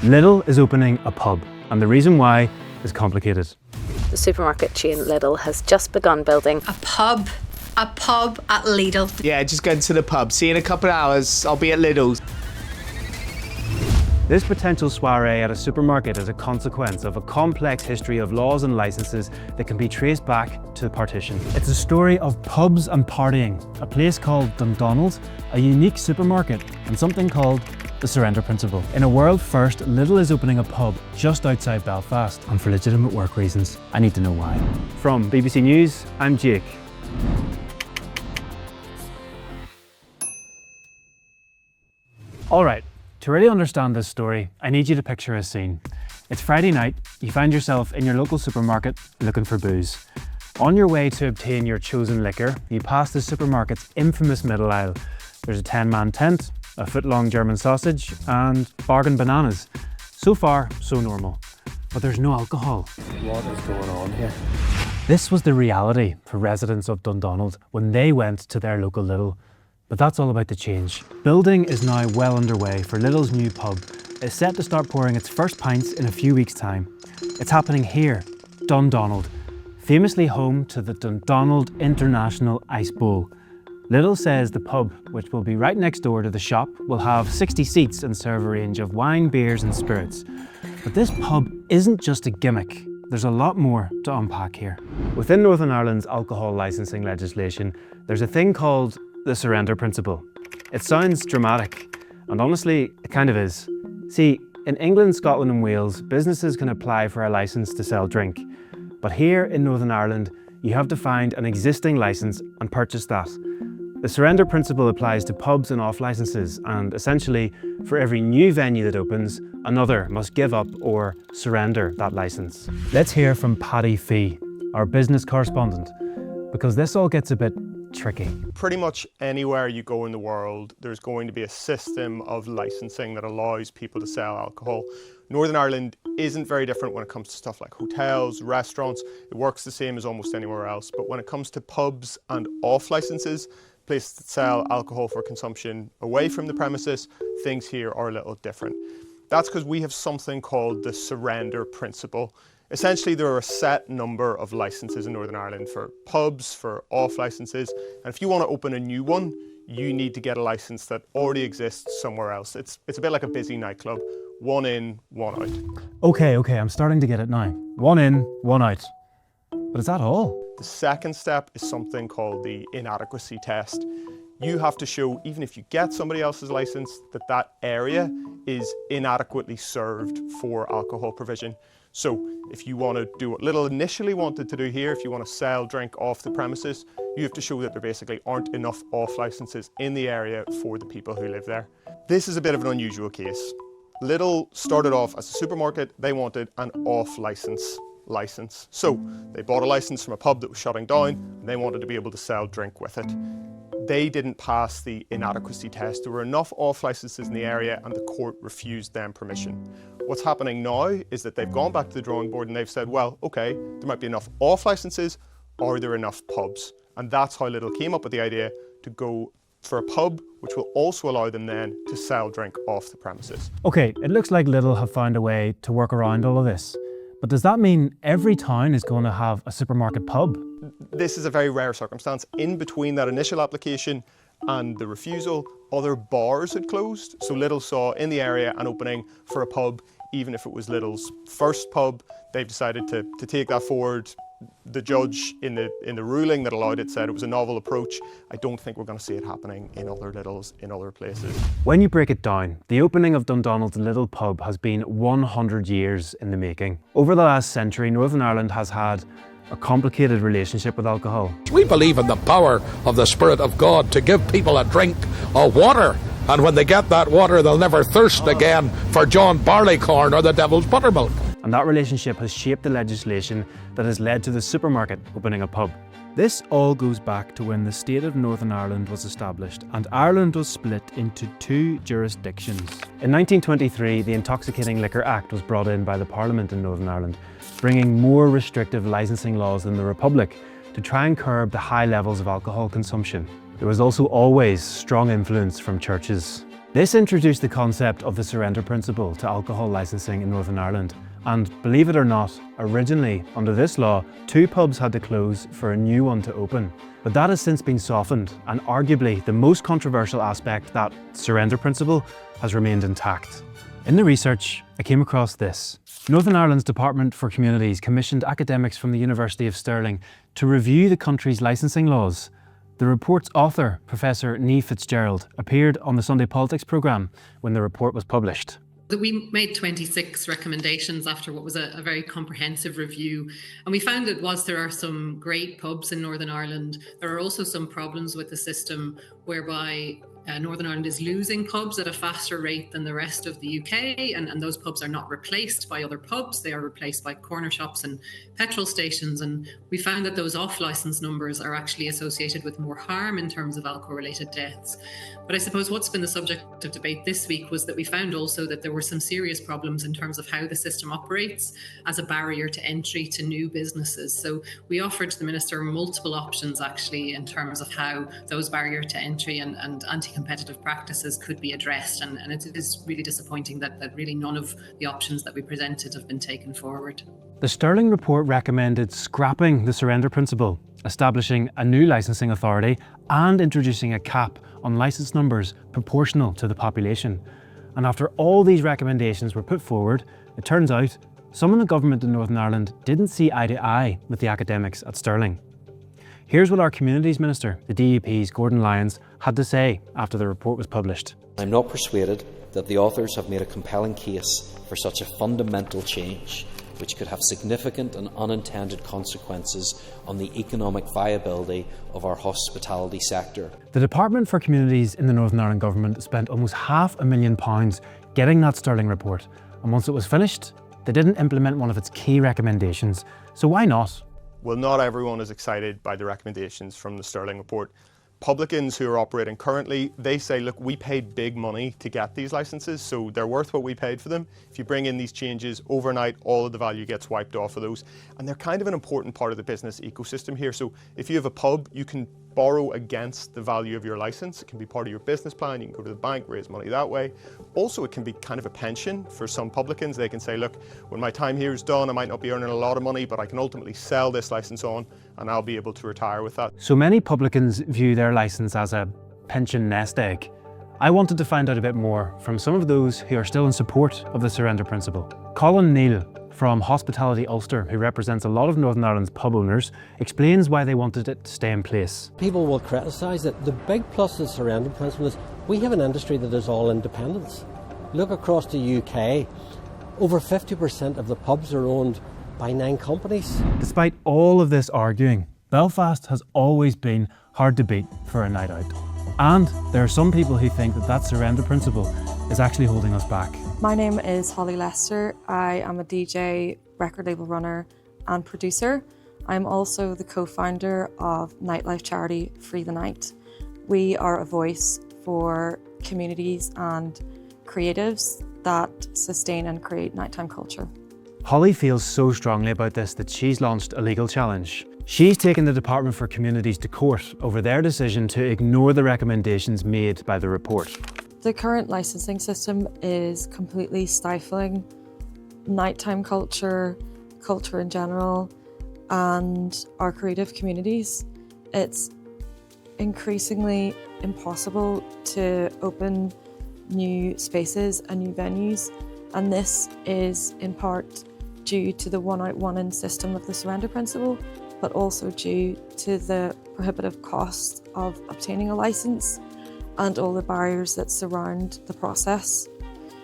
Lidl is opening a pub, and the reason why is complicated. The supermarket chain Lidl has just begun building a pub at Lidl. Yeah, just going to the pub. See you in a couple of hours. I'll be at Lidl's. This potential soiree at a supermarket is a consequence of a complex history of laws and licenses that can be traced back to the partition. It's a story of pubs and partying, a place called Dundonald, a unique supermarket, and something called the surrender principle. In a world first, Lidl is opening a pub just outside Belfast, and for legitimate work reasons. I need to know why. From BBC News, I'm Jake. All right, to really understand this story, I need you to picture a scene. It's Friday night, you find yourself in your local supermarket looking for booze. On your way to obtain your chosen liquor, you pass the supermarket's infamous middle aisle. There's a 10-man tent, a foot-long German sausage, and bargain bananas. So far, so normal. But there's no alcohol. What is going on here? This was the reality for residents of Dundonald when they went to their local Lidl. But that's all about to change. Building is now well underway for Lidl's new pub. It's set to start pouring its first pints in a few weeks' time. It's happening here, Dundonald, famously home to the Dundonald International Ice Bowl. Lidl says the pub, which will be right next door to the shop, will have 60 seats and serve a range of wine, beers and spirits. But this pub isn't just a gimmick. There's a lot more to unpack here. Within Northern Ireland's alcohol licensing legislation, there's a thing called the surrender principle. It sounds dramatic, and honestly, it kind of is. See, in England, Scotland and Wales, businesses can apply for a licence to sell drink. But here in Northern Ireland, you have to find an existing licence and purchase that. The surrender principle applies to pubs and off licences, and essentially, for every new venue that opens, another must give up or surrender that licence. Let's hear from Paddy Fee, our business correspondent, because this all gets a bit tricky. Pretty much anywhere you go in the world, there's going to be a system of licensing that allows people to sell alcohol. Northern Ireland isn't very different when it comes to stuff like hotels, restaurants. It works the same as almost anywhere else. But when it comes to pubs and off licenses, places that sell alcohol for consumption away from the premises, things here are a little different. That's because we have something called the surrender principle. Essentially, there are a set number of licenses in Northern Ireland for pubs, for off licenses, and if you want to open a new one, you need to get a license that already exists somewhere else. It's a bit like a busy nightclub. One in, one out. Okay, I'm starting to get it now. One in, one out. But is that all? The second step is something called the inadequacy test. You have to show, even if you get somebody else's license, that that area is inadequately served for alcohol provision. So if you want to do what Lidl initially wanted to do here, if you want to sell drink off the premises, you have to show that there basically aren't enough off licenses in the area for the people who live there. This is a bit of an unusual case. Lidl started off as a supermarket. They wanted an off license. So they bought a license from a pub that was shutting down, and they wanted to be able to sell drink with it. They didn't pass the inadequacy test. There were enough off licenses in the area and the court refused them permission. What's happening now is that they've gone back to the drawing board and they've said, well, okay, there might be enough off licenses, are there enough pubs? And that's how Lidl came up with the idea to go for a pub, which will also allow them then to sell drink off the premises. Okay, it looks like Lidl have found a way to work around all of this. But does that mean every town is going to have a supermarket pub? This is a very rare circumstance. In between that initial application and the refusal, other bars had closed. So Lidl saw in the area an opening for a pub, even if it was Lidl's first pub. They've decided to take that forward. The judge in the ruling that allowed it said it was a novel approach. I don't think we're going to see it happening in other Lidls in other places. When you break it down, the opening of Dundonald's Lidl pub has been 100 years in the making. Over the last century, Northern Ireland has had a complicated relationship with alcohol. We believe in the power of the Spirit of God to give people a drink of water. And when they get that water, they'll never thirst again for John Barleycorn or the Devil's Buttermilk. And that relationship has shaped the legislation that has led to the supermarket opening a pub. This all goes back to when the state of Northern Ireland was established and Ireland was split into two jurisdictions. In 1923, the Intoxicating Liquor Act was brought in by the Parliament in Northern Ireland, bringing more restrictive licensing laws than the Republic to try and curb the high levels of alcohol consumption. There was also always strong influence from churches. This introduced the concept of the surrender principle to alcohol licensing in Northern Ireland. And believe it or not, originally, under this law, 2 pubs had to close for a new one to open. But that has since been softened, and arguably the most controversial aspect, that surrender principle, has remained intact. In the research, I came across this. Northern Ireland's Department for Communities commissioned academics from the University of Stirling to review the country's licensing laws. The report's author, Professor Niamh Fitzgerald, appeared on the Sunday Politics programme when the report was published. We made 26 recommendations after what was a very comprehensive review. And we found that whilst there are some great pubs in Northern Ireland, there are also some problems with the system whereby Northern Ireland is losing pubs at a faster rate than the rest of the UK, and those pubs are not replaced by other pubs. They are replaced by corner shops and petrol stations. And we found that those off-licence numbers are actually associated with more harm in terms of alcohol-related deaths. But I suppose what's been the subject of debate this week was that we found also that there were some serious problems in terms of how the system operates as a barrier to entry to new businesses. So we offered the Minister multiple options actually in terms of how those barrier to entry and anti-competitive practices could be addressed. And it is really disappointing that really none of the options that we presented have been taken forward. The Stirling Report recommended scrapping the surrender principle, establishing a new licensing authority and introducing a cap on licence numbers proportional to the population. And after all these recommendations were put forward, it turns out some in the government in Northern Ireland didn't see eye to eye with the academics at Stirling. Here's what our Communities Minister, the DUP's Gordon Lyons, had to say after the report was published. I'm not persuaded that the authors have made a compelling case for such a fundamental change, which could have significant and unintended consequences on the economic viability of our hospitality sector. The Department for Communities in the Northern Ireland Government spent almost £500,000 getting that Stirling report, and once it was finished, they didn't implement one of its key recommendations. So why not? Well, not everyone is excited by the recommendations from the Stirling Report. Publicans who are operating currently, they say, look, we paid big money to get these licences, so they're worth what we paid for them. If you bring in these changes overnight, all of the value gets wiped off of those. And they're kind of an important part of the business ecosystem here. So if you have a pub, you can borrow against the value of your licence. It can be part of your business plan. You can go to the bank, raise money that way. Also, it can be kind of a pension for some publicans. They can say, look, when my time here is done, I might not be earning a lot of money, but I can ultimately sell this licence on and I'll be able to retire with that. So many publicans view their licence as a pension nest egg. I wanted to find out a bit more from some of those who are still in support of the surrender principle. Colin Neal from Hospitality Ulster, who represents a lot of Northern Ireland's pub owners, explains why they wanted it to stay in place. People will criticise it. The big plus of the surrender principle is we have an industry that is all independence. Look across the UK, over 50% of the pubs are owned by 9 companies. Despite all of this arguing, Belfast has always been hard to beat for a night out. And there are some people who think that that surrender principle is actually holding us back. My name is Holly Lester. I am a DJ, record label runner and producer. I'm also the co-founder of nightlife charity Free the Night. We are a voice for communities and creatives that sustain and create nighttime culture. Holly feels so strongly about this that she's launched a legal challenge. She's taken the Department for Communities to court over their decision to ignore the recommendations made by the report. The current licensing system is completely stifling nighttime culture, culture in general, and our creative communities. It's increasingly impossible to open new spaces and new venues, and this is in part due to the one out, one in system of the surrender principle, but also due to the prohibitive cost of obtaining a licence and all the barriers that surround the process.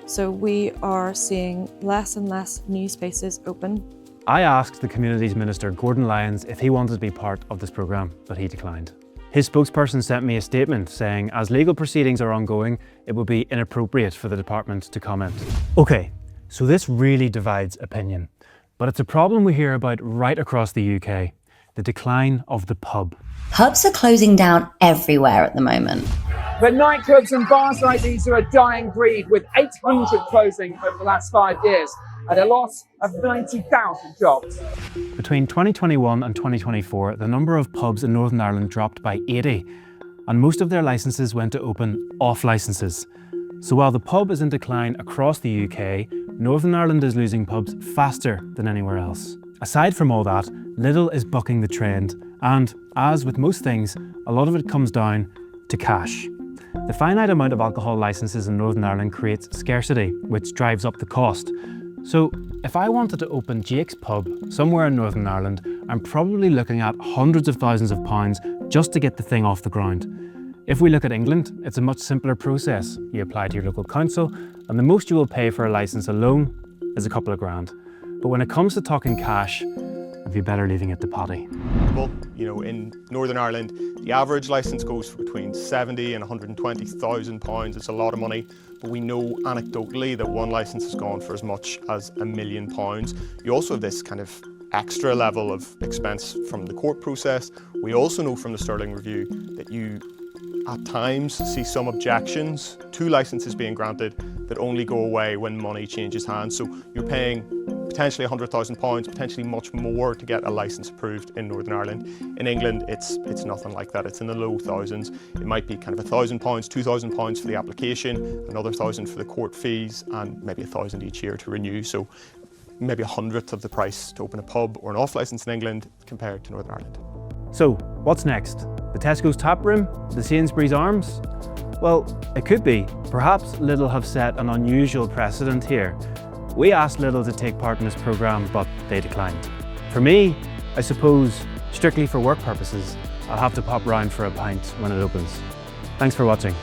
So we are seeing less and less new spaces open. I asked the Communities Minister, Gordon Lyons, if he wanted to be part of this programme, but he declined. His spokesperson sent me a statement saying, as legal proceedings are ongoing, it would be inappropriate for the department to comment. Okay, so this really divides opinion, but it's a problem we hear about right across the UK, the decline of the pub. Pubs are closing down everywhere at the moment. But nightclubs and bars like these are a dying breed, with 800 closing over the last 5 years at a loss of 90,000 jobs. Between 2021 and 2024, the number of pubs in Northern Ireland dropped by 80, and most of their licences went to open off licences. So while the pub is in decline across the UK, Northern Ireland is losing pubs faster than anywhere else. Aside from all that, Lidl is bucking the trend, and as with most things, a lot of it comes down to cash. The finite amount of alcohol licences in Northern Ireland creates scarcity, which drives up the cost. So if I wanted to open Jake's Pub somewhere in Northern Ireland, I'm probably looking at hundreds of thousands of pounds just to get the thing off the ground. If we look at England, it's a much simpler process. You apply to your local council, and the most you will pay for a licence alone is a couple of grand. But when it comes to talking cash, have you better leaving it to Paddy? Well, you know, in Northern Ireland, the average licence goes for between £70,000 and £120,000. It's a lot of money, but we know anecdotally that one licence has gone for as much as £1 million. You also have this kind of extra level of expense from the court process. We also know from the Stirling Review that you at times see some objections to licences being granted that only go away when money changes hands. So you're paying potentially £100,000, potentially much more to get a licence approved in Northern Ireland. In England, it's nothing like that. It's in the low thousands. It might be kind of £1,000, £2,000 for the application, another £1,000 for the court fees, and maybe £1,000 each year to renew. So maybe a hundredth of the price to open a pub or an off licence in England compared to Northern Ireland. So what's next? The Tesco's tap room? The Sainsbury's Arms? Well, it could be. Perhaps Lidl have set an unusual precedent here. We asked Lidl to take part in this programme, but they declined. For me, I suppose, strictly for work purposes, I'll have to pop round for a pint when it opens. Thanks for watching.